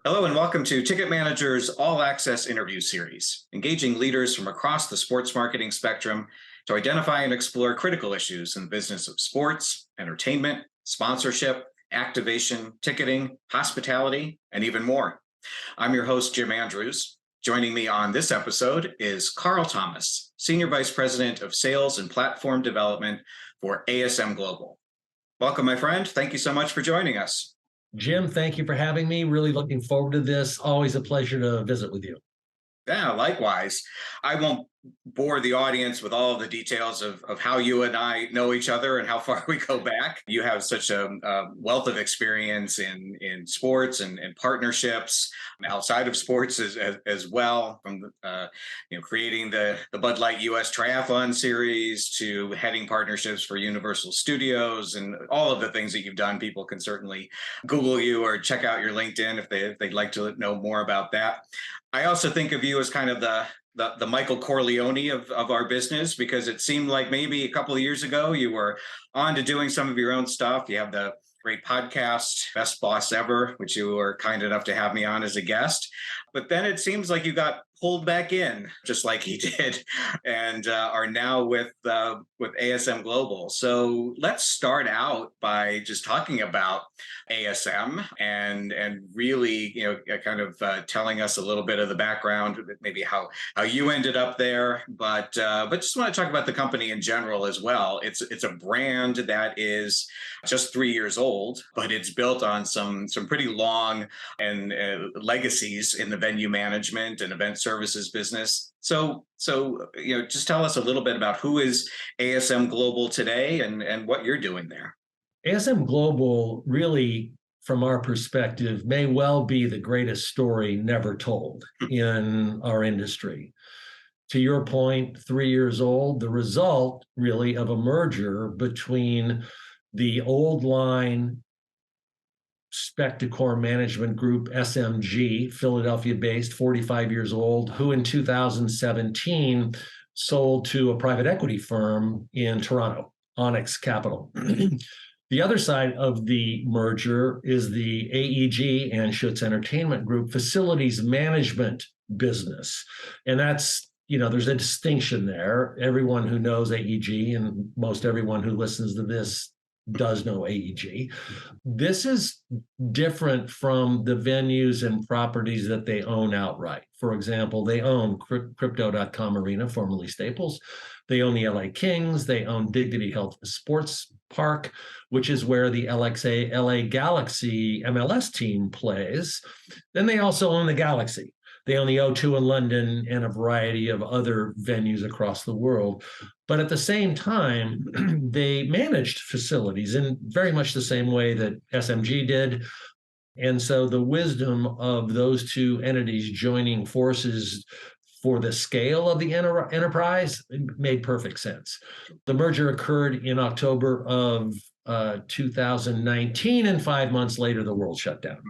Hello and welcome to Ticket Manager's All Access interview series, engaging leaders from across the sports marketing spectrum to identify and explore critical issues in the business of sports, entertainment, sponsorship, activation, ticketing, hospitality, and even more. I'm your host, Jim Andrews. Joining me on this episode is Carl Thomas, Senior Vice President of Sales and Platform Development for ASM Global. Welcome, my friend. Thank you so much for joining us. Jim, thank you for having me. Really looking forward to this. Always a pleasure to visit with you. Yeah, likewise. I won't bore the audience with all of the details of how you and I know each other and how far we go back. You have such a wealth of experience in sports and partnerships outside of sports as well, from creating the Bud Light US Triathlon Series to heading partnerships for Universal Studios and all of the things that you've done. People can certainly Google you or check out your LinkedIn if they'd like to know more about that. I also think of you as kind of the Michael Corleone of our business, because it seemed like maybe a couple of years ago you were on to doing some of your own stuff. You have the great podcast, Best Boss Ever, which you were kind enough to have me on as a guest. But then it seems like you got pulled back in, just like he did, and are now with ASM Global. So let's start out by just talking about ASM and really, kind of telling us a little bit of the background, maybe how you ended up there, but just want to talk about the company in general as well. It's a brand that is just 3 years old, but it's built on some pretty long and legacies in the venue management and event services business. So just tell us a little bit about who is ASM Global today and what you're doing there. ASM Global really, from our perspective, may well be the greatest story never told in our industry. To your point, 3 years old, the result really of a merger between the old line Spectacor Management Group, SMG, Philadelphia-based, 45 years old, who in 2017 sold to a private equity firm in Toronto, Onyx Capital. The other side of the merger is the AEG and Schutz Entertainment Group facilities management business. And that's, there's a distinction there. Everyone who knows AEG and most everyone who listens to this does know AEG. This is different from the venues and properties that they own outright. For example, they own Crypto.com Arena, formerly Staples. They own the LA Kings. They own Dignity Health Sports Park, which is where the LA Galaxy MLS team plays. Then they also own the Galaxy. They own the O2 in London and a variety of other venues across the world. But at the same time, they managed facilities in very much the same way that SMG did. And so the wisdom of those two entities joining forces for the scale of the enterprise made perfect sense. The merger occurred in October of 2019, and 5 months later, the world shut down.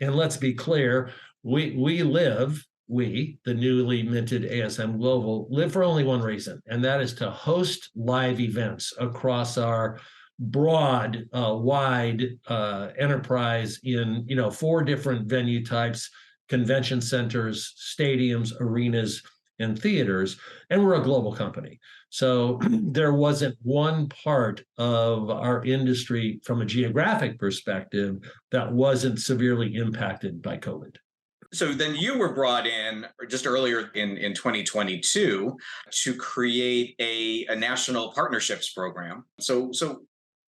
And let's be clear, we, the newly minted ASM Global, live for only one reason, and that is to host live events across our broad, wide enterprise in 4 different venue types: convention centers, stadiums, arenas, and theaters. And we're a global company. So there wasn't one part of our industry from a geographic perspective that wasn't severely impacted by COVID. So then you were brought in just earlier in 2022 to create a national partnerships program. So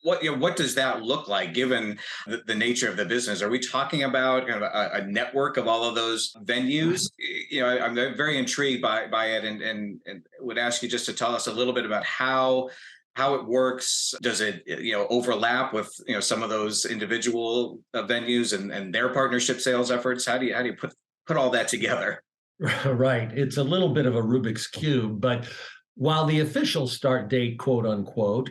what does that look like, given the nature of the business? Are we talking about kind of a network of all of those venues? I'm very intrigued by it, and would ask you just to tell us a little bit about how it works. Does it overlap with some of those individual venues and their partnership sales efforts? How do you put all that together? Right. It's a little bit of a Rubik's Cube, but while the official start date, quote unquote,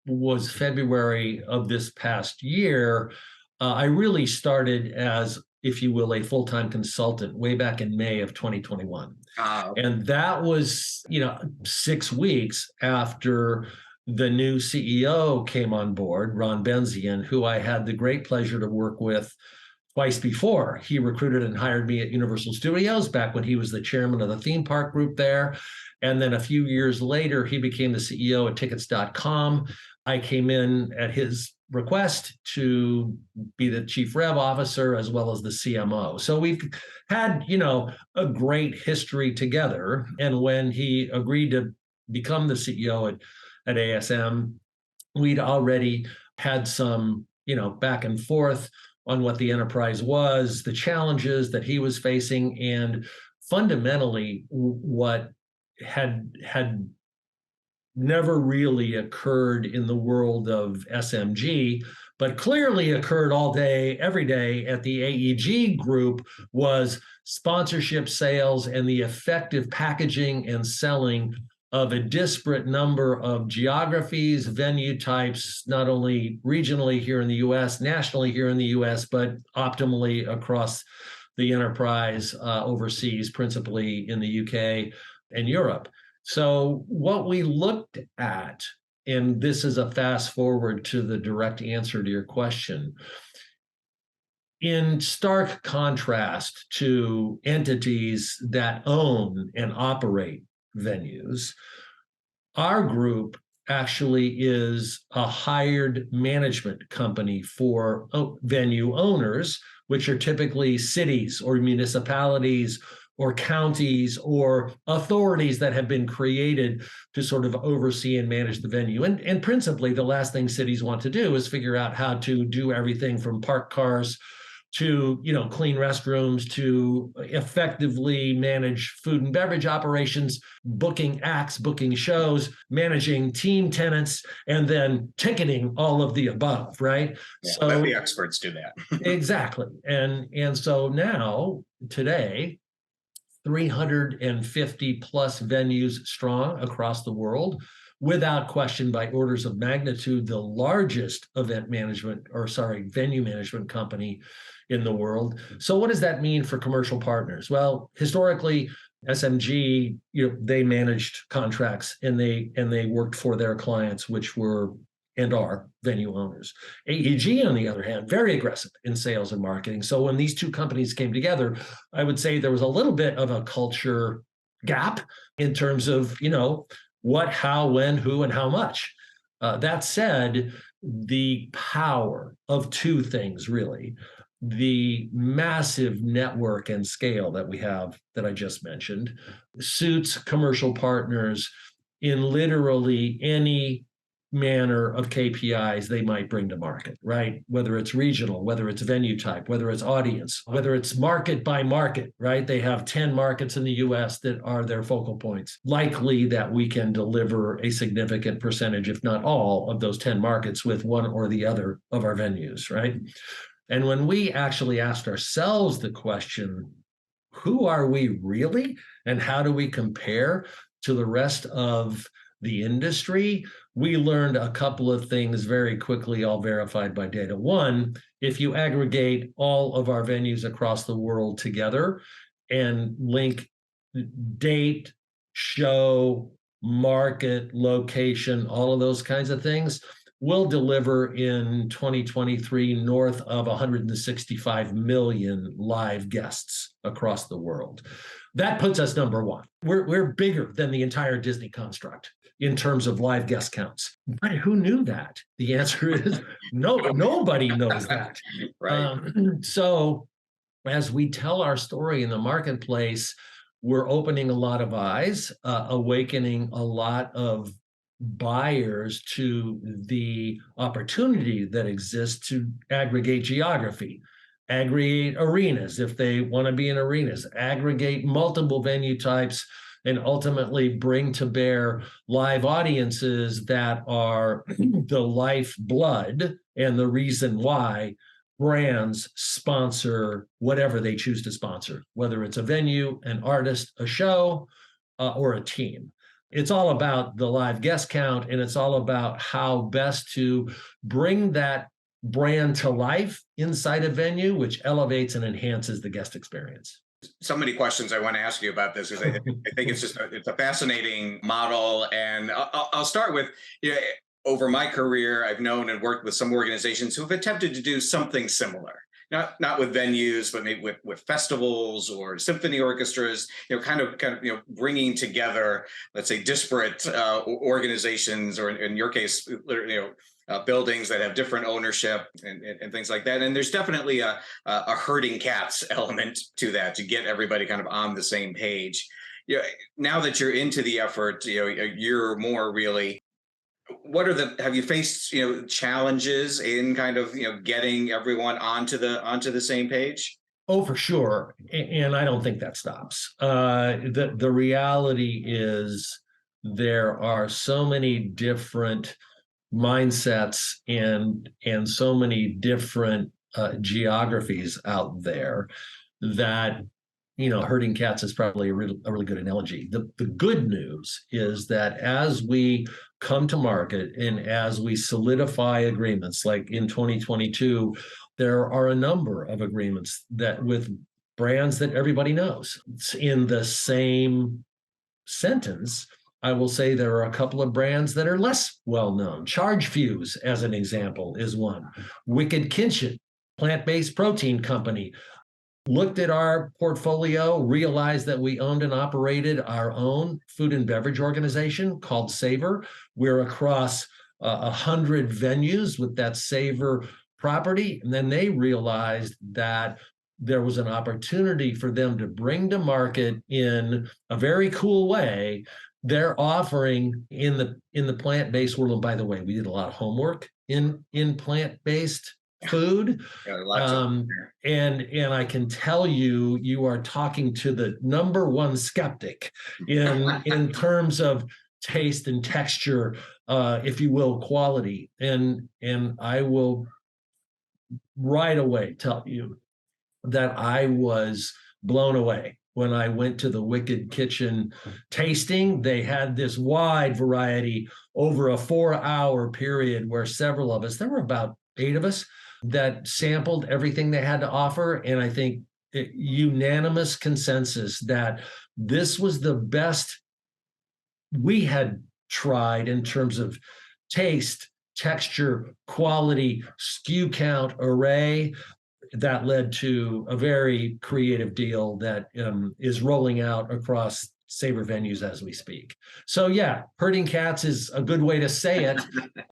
was February of this past year, I really started as, if you will, a full-time consultant way back in May of 2021. And that was, 6 weeks after the new CEO came on board, Ron Benzian, who I had the great pleasure to work with twice before. He recruited and hired me at Universal Studios back when he was the chairman of the theme park group there. And then a few years later, he became the CEO at tickets.com. I came in at his request to be the chief rev officer as well as the CMO. So we've had, a great history together. And when he agreed to become the CEO at ASM, we'd already had some, back and forth on what the enterprise was, the challenges that he was facing, and fundamentally what had never really occurred in the world of SMG, but clearly occurred all day, every day at the AEG group was sponsorship sales and the effective packaging and selling of a disparate number of geographies, venue types, not only regionally here in the US, nationally here in the US, but optimally across the enterprise overseas, principally in the UK and Europe. So what we looked at, and this is a fast forward to the direct answer to your question, in stark contrast to entities that own and operate venues, our group actually is a hired management company for venue owners, which are typically cities or municipalities or counties or authorities that have been created to sort of oversee and manage the venue. And principally, the last thing cities want to do is figure out how to do everything from park cars to clean restrooms, to effectively manage food and beverage operations, booking acts, booking shows, managing team tenants, and then ticketing all of the above, right? Yeah, so let the experts do that. Exactly. And so now, today, 350 plus venues strong across the world, without question, by orders of magnitude, the largest venue management company in the world. So what does that mean for commercial partners? Well, historically, SMG, they managed contracts and they worked for their clients, which were and are venue owners. AEG, on the other hand, very aggressive in sales and marketing. So when these two companies came together, I would say there was a little bit of a culture gap in terms of, what, how, when, who, and how much. That said, the power of two things, really: the massive network and scale that we have that I just mentioned suits commercial partners in literally any manner of KPIs they might bring to market, right? Whether it's regional, whether it's venue type, whether it's audience, whether it's market by market, right? They have 10 markets in the US that are their focal points. Likely that we can deliver a significant percentage, if not all, of those 10 markets with one or the other of our venues, right? And when we actually asked ourselves the question, who are we really? And how do we compare to the rest of the industry? We learned a couple of things very quickly, all verified by data. One, if you aggregate all of our venues across the world together and link date, show, market, location, all of those kinds of things, we'll deliver in 2023 north of 165 million live guests across the world. That puts us number one. We're bigger than the entire Disney construct in terms of live guest counts. But who knew that? The answer is no, nobody knows that. Right. So as we tell our story in the marketplace, we're opening a lot of eyes, awakening a lot of buyers to the opportunity that exists to aggregate geography, aggregate arenas if they want to be in arenas, aggregate multiple venue types, and ultimately bring to bear live audiences that are the lifeblood and the reason why brands sponsor whatever they choose to sponsor, whether it's a venue, an artist, a show, or a team. It's all about the live guest count, and it's all about how best to bring that brand to life inside a venue, which elevates and enhances the guest experience. So many questions I want to ask you about this because I think it's a fascinating model. And I'll start with, over my career, I've known and worked with some organizations who have attempted to do something similar. not with venues, but maybe with festivals or symphony orchestras, bringing together, let's say, disparate organizations, or in your case, buildings that have different ownership and things like that. And there's definitely a herding cats element to that, to get everybody kind of on the same page. Now that you're into the effort, a year or more, really, have you faced challenges in kind of getting everyone onto the same page? Oh, for sure. And I don't think that stops. The reality is there are so many different mindsets and so many different geographies out there that herding cats is probably a really good analogy. The good news is that as we come to market and as we solidify agreements, like in 2022, there are a number of agreements that with brands that everybody knows. In the same sentence, I will say there are a couple of brands that are less well known. Charge Fuse, as an example, is one. Wicked Kitchen, plant-based protein company, looked at our portfolio, realized that we owned and operated our own food and beverage organization called Savor. We're across 100 venues with that Savor property. And then they realized that there was an opportunity for them to bring to market in a very cool way their offering in the plant-based world. And by the way, we did a lot of homework in plant-based food. And I can tell you are talking to the number one skeptic in terms of taste and texture, if you will, quality. And I will right away tell you that I was blown away when I went to the Wicked Kitchen tasting. They had this wide variety over a 4-hour period where several of us, there were about 8 of us, that sampled everything they had to offer. And I think unanimous consensus that this was the best we had tried in terms of taste, texture, quality, SKU count, array. That led to a very creative deal that is rolling out across Savor venues as we speak. So yeah, herding cats is a good way to say it.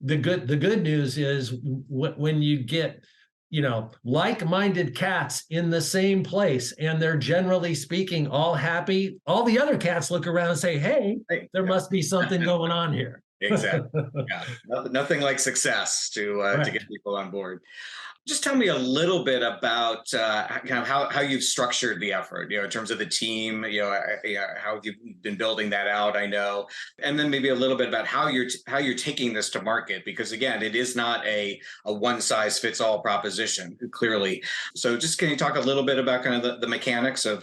The good news is when you get like-minded cats in the same place and they're generally speaking all happy, all the other cats look around and say, hey, there must be something going on here. Exactly. Yeah. Nothing like success to get people on board. Just tell me a little bit about kind of how you've structured the effort, in terms of the team, how you've been building that out, I know, and then maybe a little bit about how you're taking this to market, because again, it is not a one size fits all proposition, clearly. So just can you talk a little bit about kind of the mechanics of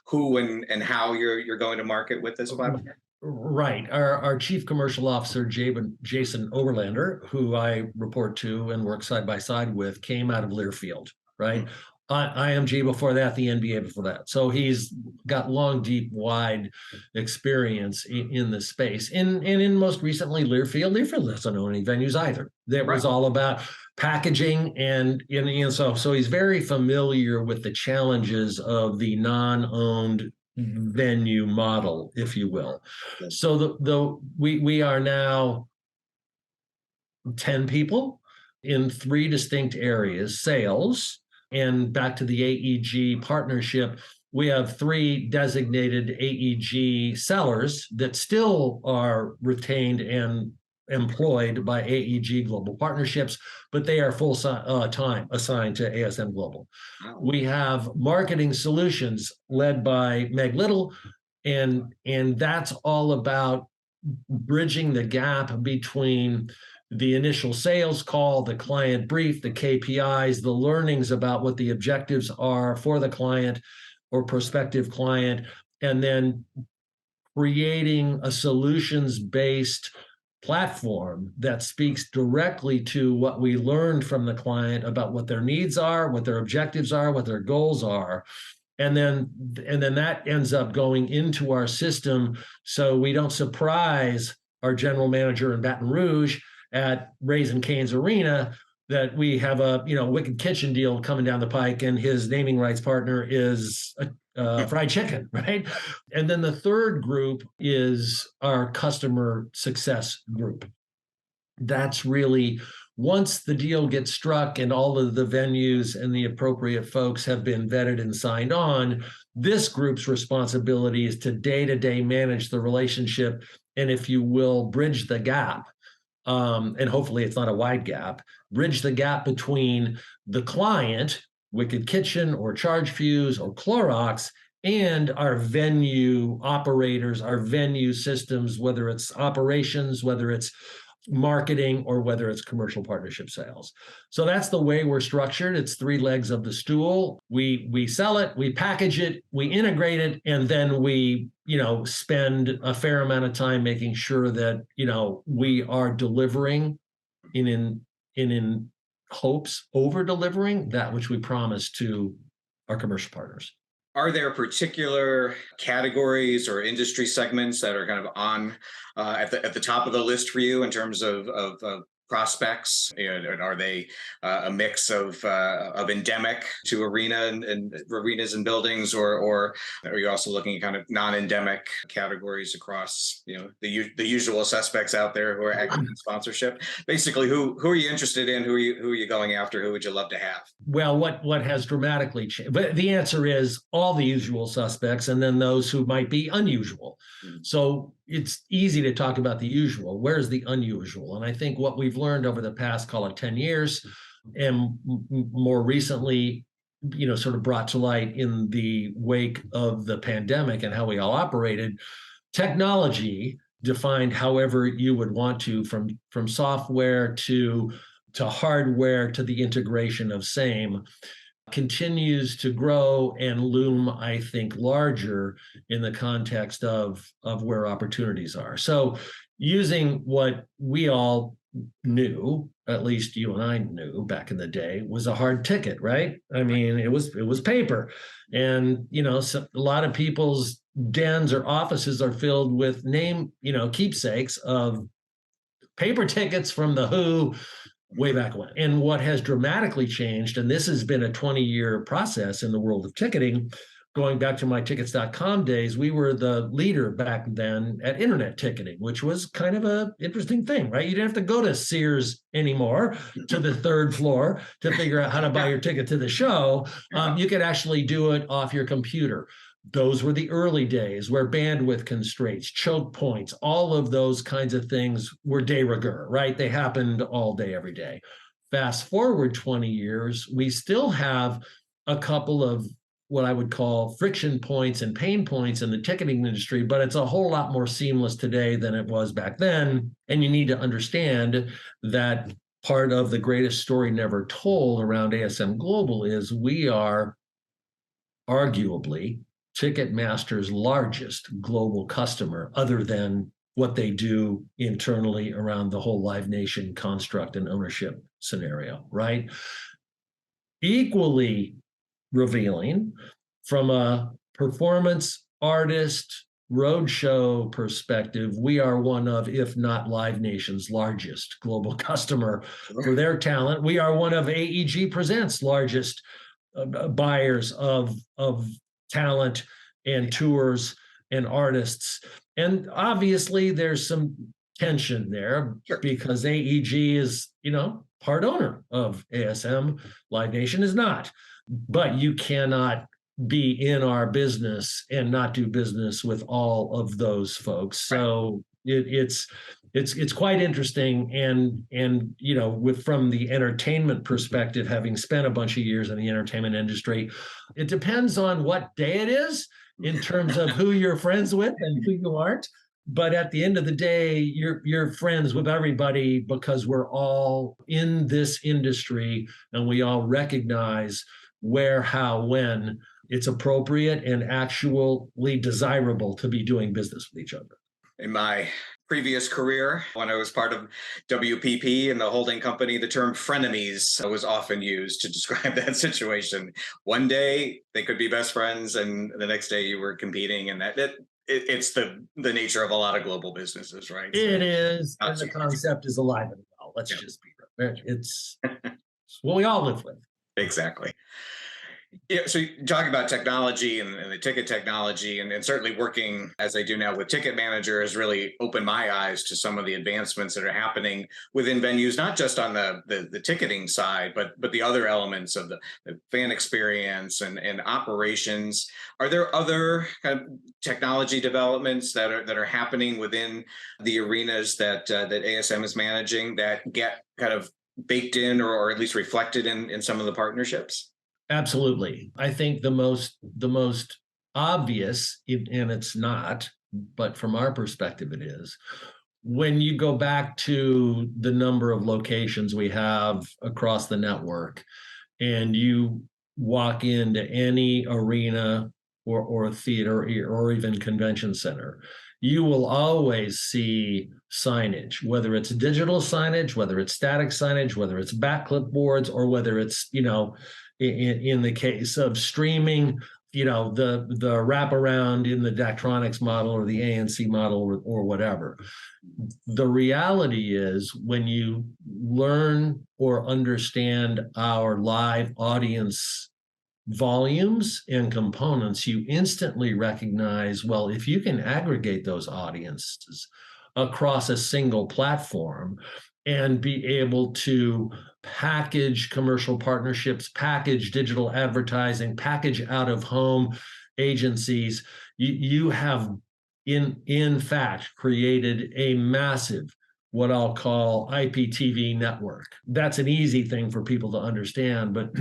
who and how you're going to market with this platform? Right. Our chief commercial officer, Jason Overlander, who I report to and work side by side with, came out of Learfield, right? IMG before that, the NBA before that. So he's got long, deep, wide experience in the space. And in most recently, Learfield doesn't own any venues either. That was all about packaging and so he's very familiar with the challenges of the non-owned venue model, if you will. So we are now 10 people in 3 distinct areas: sales, and back to the AEG partnership, we have 3 designated AEG sellers that still are retained and employed by AEG Global Partnerships, but they are full time assigned to ASM Global. Wow. We have marketing solutions led by Meg Little, and that's all about bridging the gap between the initial sales call, the client brief, the KPIs, the learnings about what the objectives are for the client or prospective client, and then creating a solutions-based platform that speaks directly to what we learned from the client about what their needs are, what their objectives are, what their goals are. And then that ends up going into our system so we don't surprise our general manager in Baton Rouge at Raising Cane's Arena that we have a Wicked Kitchen deal coming down the pike, and his naming rights partner is fried chicken, right? And then the third group is our customer success group. That's really, once the deal gets struck and all of the venues and the appropriate folks have been vetted and signed on, this group's responsibility is to day-to-day manage the relationship and, if you will, bridge the gap. And hopefully it's not a wide gap, bridge the gap between the client, Wicked Kitchen or Charge Fuse or Clorox, and our venue operators, our venue systems, whether it's operations, whether it's marketing, or whether it's commercial partnership sales. So that's the way we're structured. It's three legs of the stool. We sell it, we package it, we integrate it, and then we spend a fair amount of time making sure that we are delivering in hopes over delivering that which we promise to our commercial partners. Are there particular categories or industry segments that are kind of on at the top of the list for you in terms of prospects? And are they a mix of endemic to and arenas and buildings, or are you also looking at kind of non-endemic categories across the usual suspects out there who are active in sponsorship? Basically, who are you interested in? Who are you going after? Who would you love to have? Well, what has dramatically changed? But the answer is all the usual suspects, and then those who might be unusual. So it's easy to talk about the usual. Where's the unusual? And I think what we've learned over the past, call it 10 years, and more recently, sort of brought to light in the wake of the pandemic and how we all operated, technology, defined however you would want to, from software to hardware to the integration of same, continues to grow and loom, I think, larger in the context of where opportunities are. So using what we all knew, at least you and I knew back in the day, was a hard ticket, right? I mean, it was paper. And, a lot of people's dens or offices are filled with keepsakes of paper tickets from the Who way back when. And what has dramatically changed, and this has been a 20-year process in the world of ticketing, going back to my tickets.com days, we were the leader back then at internet ticketing, which was kind of an interesting thing, right? You didn't have to go to Sears anymore to the third floor to figure out how to buy your ticket to the show. You could actually do it off your computer. Those were the early days where bandwidth constraints, choke points, all of those kinds of things were de rigueur, right? They happened all day, every day. Fast forward 20 years, we still have a couple of what I would call friction points and pain points in the ticketing industry, but it's a whole lot more seamless today than it was back then. And you need to understand that part of the greatest story never told around ASM Global is we are arguably Ticketmaster's largest global customer, other than what they do internally around the whole Live Nation construct and ownership scenario, right? Equally revealing, from a performance artist roadshow perspective, we are one of, if not Live Nation's largest global customer for their talent. We are one of AEG Presents' largest buyers of talent and tours and artists. And obviously there's some tension there because AEG is, part owner of ASM. Live Nation is not. But you cannot be in our business and not do business with all of those folks. So it's quite interesting. And from the entertainment perspective, having spent a bunch of years in the entertainment industry, it depends on what day it is in terms of who you're friends with and who you aren't. But at the end of the day, you're friends with everybody because we're all in this industry and we all recognize where, how, when it's appropriate and actually desirable to be doing business with each other. In my previous career, when I was part of WPP and the holding company, the term frenemies was often used to describe that situation. One day they could be best friends, and the next day you were competing, and it's the nature of a lot of global businesses, right? It is, and the concept is alive and well. Let's just be real. It's It's what we all live with. Exactly. Yeah, so talking about technology and the ticket technology, and certainly working as I do now with Ticket Manager has really opened my eyes to some of the advancements that are happening within venues, not just on the ticketing side, but the other elements of the fan experience and operations. Are there other kind of technology developments that are happening within the arenas that ASM is managing that get kind of baked in or at least reflected in some of the partnerships? Absolutely. I think the most obvious, and it's not, but from our perspective, it is. When you go back to the number of locations we have across the network, and you walk into any arena or theater or even convention center, you will always see signage, whether it's digital signage, whether it's static signage, whether it's backlit boards, or whether it's, in the case of streaming, the wraparound in the Daktronics model or the ANC model or whatever. The reality is when you learn or understand our live audience volumes and components, you instantly recognize, well, if you can aggregate those audiences across a single platform and be able to package commercial partnerships, package digital advertising, package out of home agencies, you have in fact created a massive, what I'll call IPTV network. That's an easy thing for people to understand, but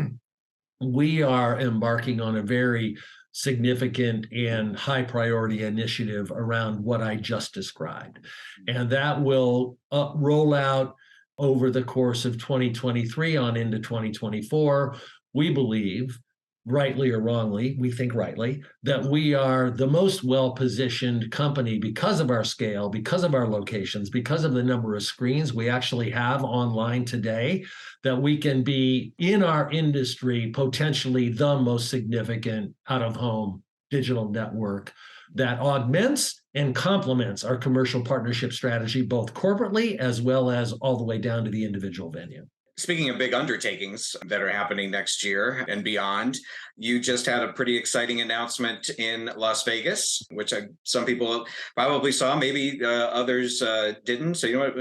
we are embarking on a very significant and high priority initiative around what I just described. And that will roll out over the course of 2023 on into 2024. We believe, rightly or wrongly, we think rightly, that we are the most well-positioned company because of our scale, because of our locations, because of the number of screens we actually have online today, that we can be in our industry potentially the most significant out-of-home digital network that augments and complements our commercial partnership strategy, both corporately as well as all the way down to the individual venue. Speaking of big undertakings that are happening next year and beyond, you just had a pretty exciting announcement in Las Vegas, which some people probably saw, maybe others didn't. So,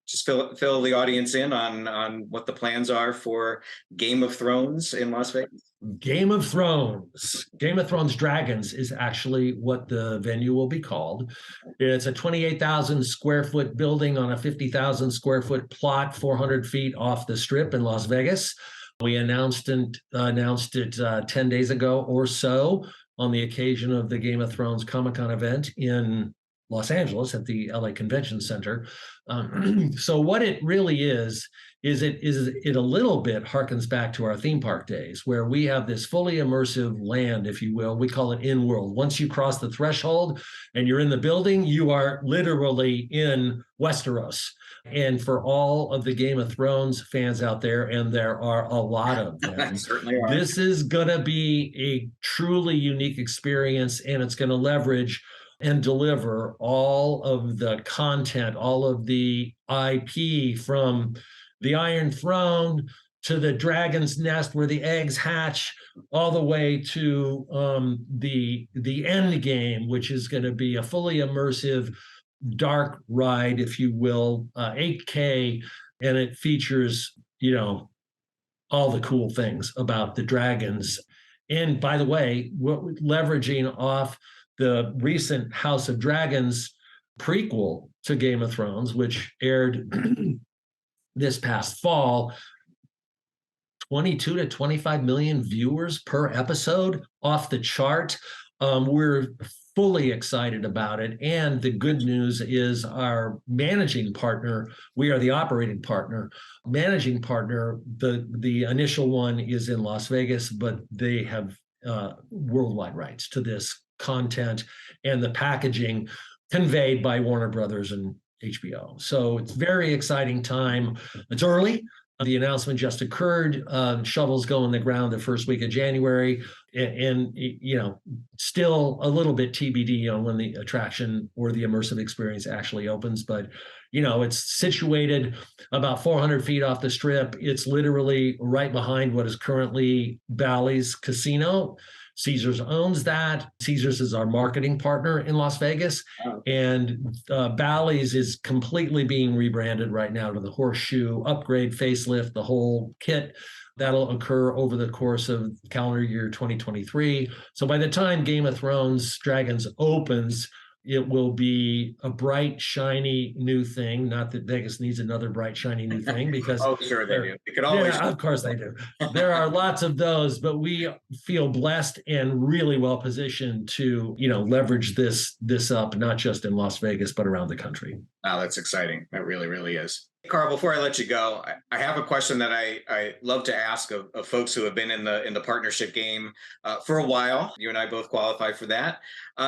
just fill the audience in on what the plans are for Game of Thrones in Las Vegas. Game of Thrones Dragons is actually what the venue will be called. It's a 28,000 square foot building on a 50,000 square foot plot, 400 feet off the strip in Las Vegas. We announced it 10 days ago or so on the occasion of the Game of Thrones Comic-Con event in Los Angeles at the LA Convention Center. So what it really is it a little bit harkens back to our theme park days, where we have this fully immersive land, if you will. We call it in-world. Once you cross the threshold and you're in the building, you are literally in Westeros. And for all of the Game of Thrones fans out there, and there are a lot of them, Certainly are. This is going to be a truly unique experience, and it's going to leverage and deliver all of the content, all of the IP, from the Iron Throne to the Dragon's Nest where the eggs hatch, all the way to the end game, which is going to be a fully immersive dark ride, if you will, 8K, and it features, all the cool things about the dragons. And by the way, we're leveraging off the recent House of Dragons prequel to Game of Thrones, which aired this past fall. 22 to 25 million viewers per episode, off the chart. We're fully excited about it. And the good news is our managing partner, we are the operating partner. Managing partner, the initial one is in Las Vegas, but they have worldwide rights to this content and the packaging conveyed by Warner Brothers and HBO. So it's very exciting time. It's early. The announcement just occurred. Shovels go in the ground the first week of January, and still a little bit TBD on when the attraction or the immersive experience actually opens. But it's situated about 400 feet off the strip. It's literally right behind what is currently Bally's Casino. Caesars owns that. Caesars is our marketing partner in Las Vegas. Wow. And Bally's is completely being rebranded right now to the Horseshoe, upgrade, facelift, the whole kit. That'll occur over the course of calendar year 2023. So by the time Game of Thrones Dragons opens, it will be a bright, shiny new thing. Not that Vegas needs another bright, shiny new thing, because Oh, sure they do. They could always. yeah, of course they do. There are lots of those, but we feel blessed and really well positioned to, leverage this up, not just in Las Vegas, but around the country. Wow, that's exciting. That really, really is. Carl, before I let you go, I have a question that I love to ask of folks who have been in the partnership game for a while. You and I both qualify for that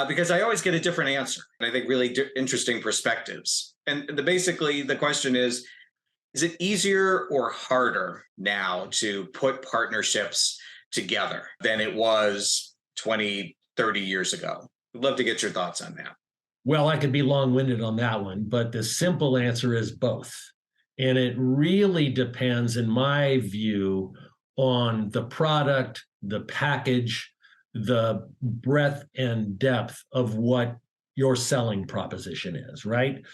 because I always get a different answer, and I think really interesting perspectives. And basically, the question is it easier or harder now to put partnerships together than it was 20, 30 years ago? I'd love to get your thoughts on that. Well, I could be long-winded on that one, but the simple answer is both. And it really depends, in my view, on the product, the package, the breadth and depth of what your selling proposition is, right?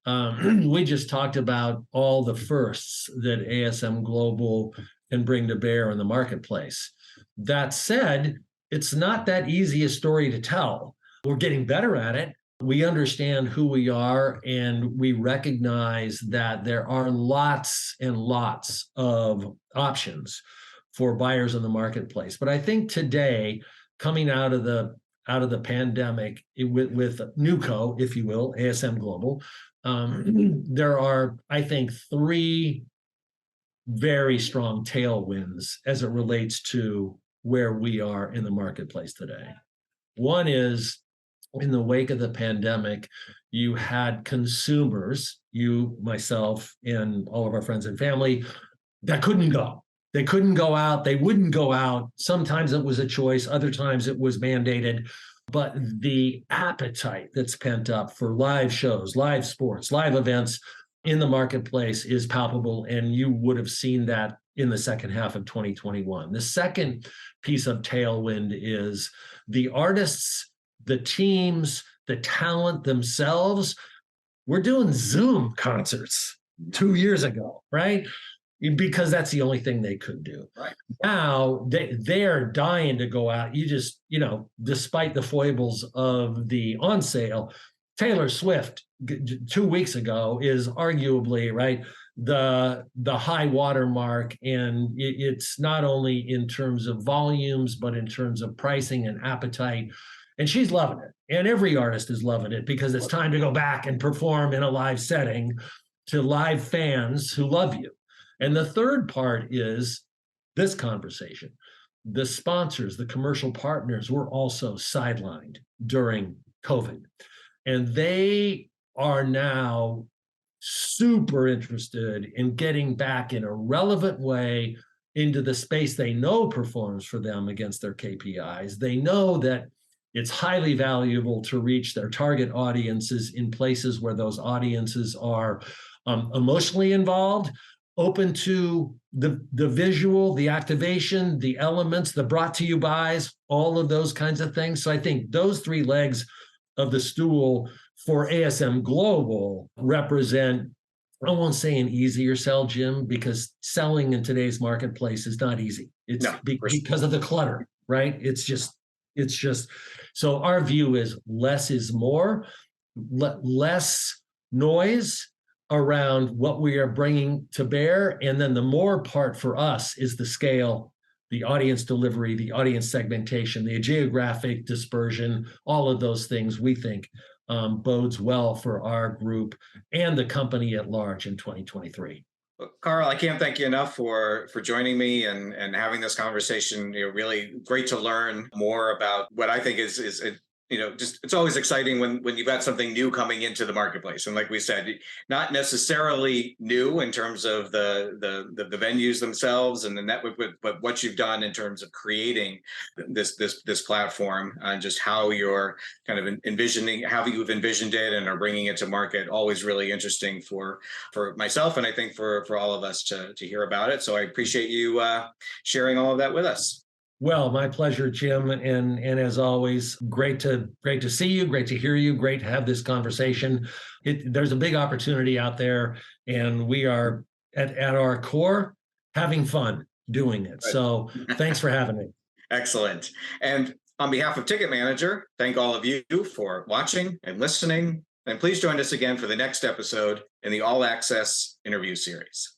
We just talked about all the firsts that ASM Global can bring to bear in the marketplace. That said, it's not that easy a story to tell. We're getting better at it. We understand who we are, and we recognize that there are lots and lots of options for buyers in the marketplace. But I think today, coming out of the pandemic with NewCo, if you will, ASM Global, there are, I think, three very strong tailwinds as it relates to where we are in the marketplace today. One is, in the wake of the pandemic, you had consumers, you, myself, and all of our friends and family, that couldn't go. They couldn't go out. They wouldn't go out. Sometimes it was a choice. Other times it was mandated. But the appetite that's pent up for live shows, live sports, live events in the marketplace is palpable. And you would have seen that in the second half of 2021. The second piece of tailwind is the artists, the teams, the talent themselves. We're doing Zoom concerts 2 years ago, right? Because that's the only thing they could do. Right. Now they're dying to go out. You just, despite the foibles of the on sale, Taylor Swift 2 weeks ago is arguably, right, the high watermark. And it's not only in terms of volumes, but in terms of pricing and appetite. And she's loving it. And every artist is loving it because it's time to go back and perform in a live setting to live fans who love you. And the third part is this conversation. The sponsors, the commercial partners were also sidelined during COVID. And they are now super interested in getting back in a relevant way into the space they know performs for them against their KPIs. They know that it's highly valuable to reach their target audiences in places where those audiences are emotionally involved, open to the visual, the activation, the elements, the brought to you buys, all of those kinds of things. So I think those three legs of the stool for ASM Global represent, I won't say an easier sell, Jim, because selling in today's marketplace is not easy. It's because of the clutter, right? It's just, so our view is less is more, less noise around what we are bringing to bear. And then the more part for us is the scale, the audience delivery, the audience segmentation, the geographic dispersion, all of those things we think bodes well for our group and the company at large in 2023. Well, Carl, I can't thank you enough for joining me and having this conversation. Really great to learn more about what I think is just it's always exciting when you've got something new coming into the marketplace. And like we said, not necessarily new in terms of the venues themselves and the network, but what you've done in terms of creating this platform and just how you're kind of envisioning, how you've envisioned it and are bringing it to market. Always really interesting for myself, and I think for all of us to hear about it. So I appreciate you sharing all of that with us. Well, my pleasure, Jim. And as always, great to see you, great to hear you, great to have this conversation. There's a big opportunity out there, and we are at our core having fun doing it. So thanks for having me. Excellent. And on behalf of Ticket Manager, thank all of you for watching and listening. And please join us again for the next episode in the All Access interview series.